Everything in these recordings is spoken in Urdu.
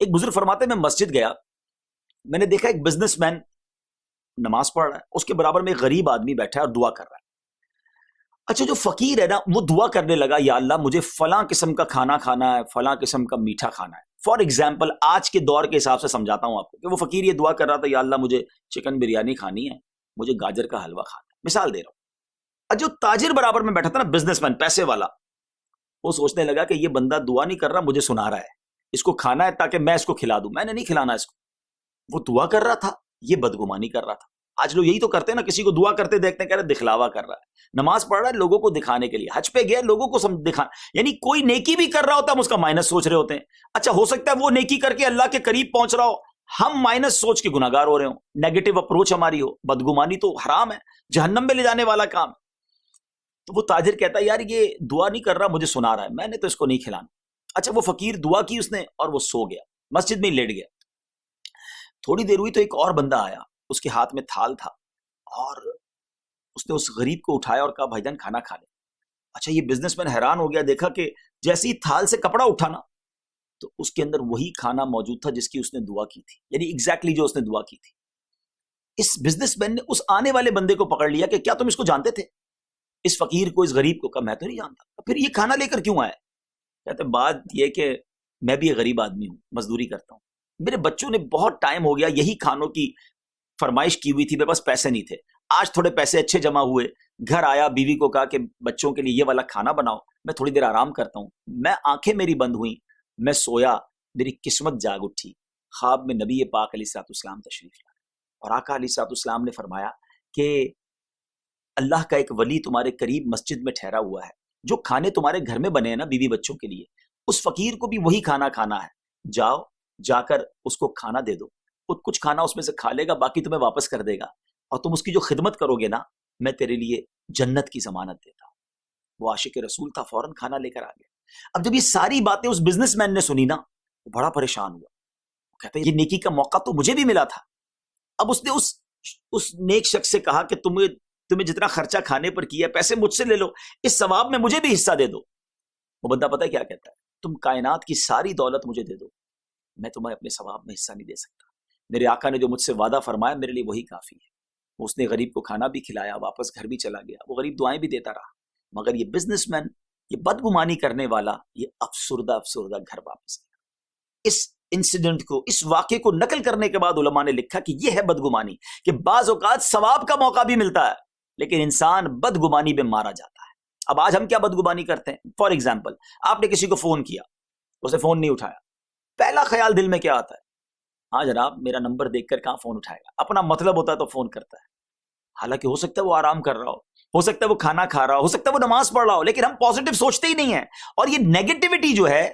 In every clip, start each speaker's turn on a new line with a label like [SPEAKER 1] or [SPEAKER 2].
[SPEAKER 1] ایک بزرگ فرماتے میں مسجد گیا, میں نے دیکھا ایک بزنس مین نماز پڑھ رہا ہے, اس کے برابر میں ایک غریب آدمی بیٹھا ہے اور دعا کر رہا ہے. اچھا جو فقیر ہے نا وہ دعا کرنے لگا, یا اللہ مجھے فلاں قسم کا کھانا کھانا ہے, فلاں قسم کا میٹھا کھانا ہے. فار ایگزامپل آج کے دور کے حساب سے سمجھاتا ہوں آپ کو کہ وہ فقیر یہ دعا کر رہا تھا, یا اللہ مجھے چکن بریانی کھانی ہے, مجھے گاجر کا حلوہ کھانا ہے, مثال دے رہا ہوں. جو تاجر برابر میں بیٹھا تھا نا, بزنس مین پیسے والا, وہ سوچنے لگا کہ یہ بندہ دعا نہیں کر رہا, مجھے سنا رہا ہے, اس کو کھانا ہے تاکہ میں اس کو کھلا دوں. میں نے نہیں کھلانا اس کو. وہ دعا کر رہا تھا, یہ بدگمانی کر رہا تھا. آج لوگ یہی تو کرتے ہیں نا, کسی کو دعا کرتے دیکھتے ہیں, کہہ رہے دکھلاوا کر رہا ہے, نماز پڑھ رہا ہے لوگوں کو دکھانے کے لیے, حج پہ گیا لوگوں کو دکھانا, یعنی کوئی نیکی بھی کر رہا ہوتا ہے ہم اس کا مائنس سوچ رہے ہوتے ہیں. اچھا ہو سکتا ہے وہ نیکی کر کے اللہ کے قریب پہنچ رہا ہو, ہم مائنس سوچ کے گناہگار ہو رہے ہوں, نیگیٹو اپروچ ہماری ہو. بدگمانی تو حرام ہے, جہنم میں لے جانے والا کام. تو وہ تاجر کہتا ہے یار یہ دعا نہیں کر رہا, مجھے سنا رہا ہے, میں نے تو اس کو نہیں کھلانا. اچھا وہ فقیر دعا کی اس نے اور وہ سو گیا, مسجد میں ہی لیٹ گیا. تھوڑی دیر ہوئی تو ایک اور بندہ آیا, اس کے ہاتھ میں تھال تھا, اور اس نے اس غریب کو اٹھایا اور کہا بھائی جان کھانا کھا لے. اچھا یہ بزنس مین حیران ہو گیا, دیکھا کہ جیسے ہی تھال سے کپڑا اٹھانا تو اس کے اندر وہی کھانا موجود تھا جس کی اس نے دعا کی تھی, یعنی ایگزیکٹلی جو اس نے دعا کی تھی. اس بزنس مین نے اس آنے والے بندے کو پکڑ لیا کہ کیا تم اس کو جانتے تھے, اس فقیر کو, اس غریب کو. کہا میں تو نہیں جانتا. پھر یہ کھانا لے کر کیوں آئے؟ کہتے بات یہ کہ میں بھی ایک غریب آدمی ہوں, مزدوری کرتا ہوں, میرے بچوں نے بہت ٹائم ہو گیا یہی کھانوں کی فرمائش کی ہوئی تھی, میرے پاس پیسے نہیں تھے, آج تھوڑے پیسے اچھے جمع ہوئے, گھر آیا, بیوی کو کہا کہ بچوں کے لیے یہ والا کھانا بناؤ, میں تھوڑی دیر آرام کرتا ہوں. میں آنکھیں میری بند ہوئیں, میں سویا, میری قسمت جاگ اٹھی, خواب میں نبی پاک علیہ الصلوۃ والسلام تشریف لائے, اور آقا علیہ الصلوۃ والسلام نے فرمایا کہ اللہ کا ایک ولی تمہارے قریب مسجد میں ٹھہرا ہوا ہے, جو کھانے تمہارے گھر میں بنے ہیں نا بیوی بچوں کے لیے, اس فقیر کو بھی وہی کھانا کھانا ہے, جاؤ جا کر اس کو کھانا دے دو, خود کچھ کھانا اس میں سے کھا لے گا, باقی تمہیں واپس کر دے گا, اور تم اس کی جو خدمت کرو گے نا میں تیرے لیے جنت کی ضمانت دیتا ہوں. وہ عاشق رسول تھا, فوراً کھانا لے کر آ گیا. اب جب یہ ساری باتیں اس بزنس مین نے سنی نا, وہ بڑا پریشان ہوا, وہ کہتا ہے یہ نیکی کا موقع تو مجھے بھی ملا تھا. اب اس نے اس نیک شخص سے کہا کہ تمہیں جتنا خرچہ کھانے پر کیا پیسے مجھ سے لے لو, اس ثواب میں مجھے بھی حصہ دے دو. وہ بندہ پتہ ہے کیا کہتا ہے, تم کائنات کی ساری دولت مجھے دے دو, میں تمہیں اپنے ثواب میں حصہ نہیں دے سکتا. میرے آقا نے جو مجھ سے وعدہ فرمایا میرے لیے وہی کافی ہے. اس نے غریب کو کھانا بھی کھلایا, واپس گھر بھی چلا گیا, وہ غریب دعائیں بھی دیتا رہا. مگر یہ بزنس مین, یہ بدگمانی کرنے والا, یہ افسردہ گھر واپس گیا. اس انسیڈنٹ کو, اس واقعے کو نقل کرنے کے بعد علماء نے لکھا کہ یہ ہے بدگمانی, کہ بعض اوقات ثواب کا موقع بھی ملتا ہے لیکن انسان بدگمانی میں مارا جاتا ہے. اب آج ہم کیا بدگمانی کرتے ہیں؟ فار ایگزامپل آپ نے کسی کو فون کیا, اس نے فون نہیں اٹھایا, پہلا خیال دل میں کیا آتا ہے؟ ہاں جناب میرا نمبر دیکھ کر کہاں فون اٹھائے گا, اپنا مطلب ہوتا ہے تو فون کرتا ہے. حالانکہ ہو سکتا ہے وہ آرام کر رہا ہو سکتا ہے وہ کھانا کھا رہا ہو سکتا ہے وہ نماز پڑھ رہا ہو, لیکن ہم پازیٹیو سوچتے ہی نہیں ہیں. اور یہ نیگیٹیوٹی جو ہے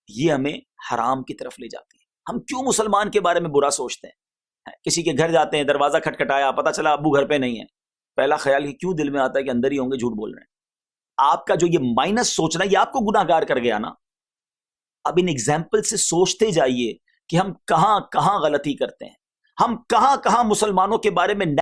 [SPEAKER 1] یہ ہمیں حرام کی طرف لے جاتی ہے. ہم کیوں مسلمان کے بارے میں برا سوچتے ہیں؟ کسی کے گھر جاتے ہیں, دروازہ کھٹکھٹایا, پتہ چلا ابو گھر پہ نہیں ہے, پہلا خیال یہ کیوں دل میں آتا ہے کہ اندر ہی ہوں گے, جھوٹ بول رہے ہیں. آپ کا جو یہ مائنس سوچنا یہ آپ کو گناہ گار کر گیا نا. اب ان ایگزامپل سے سوچتے جائیے کہ ہم کہاں کہاں غلطی کرتے ہیں, ہم کہاں کہاں مسلمانوں کے بارے میں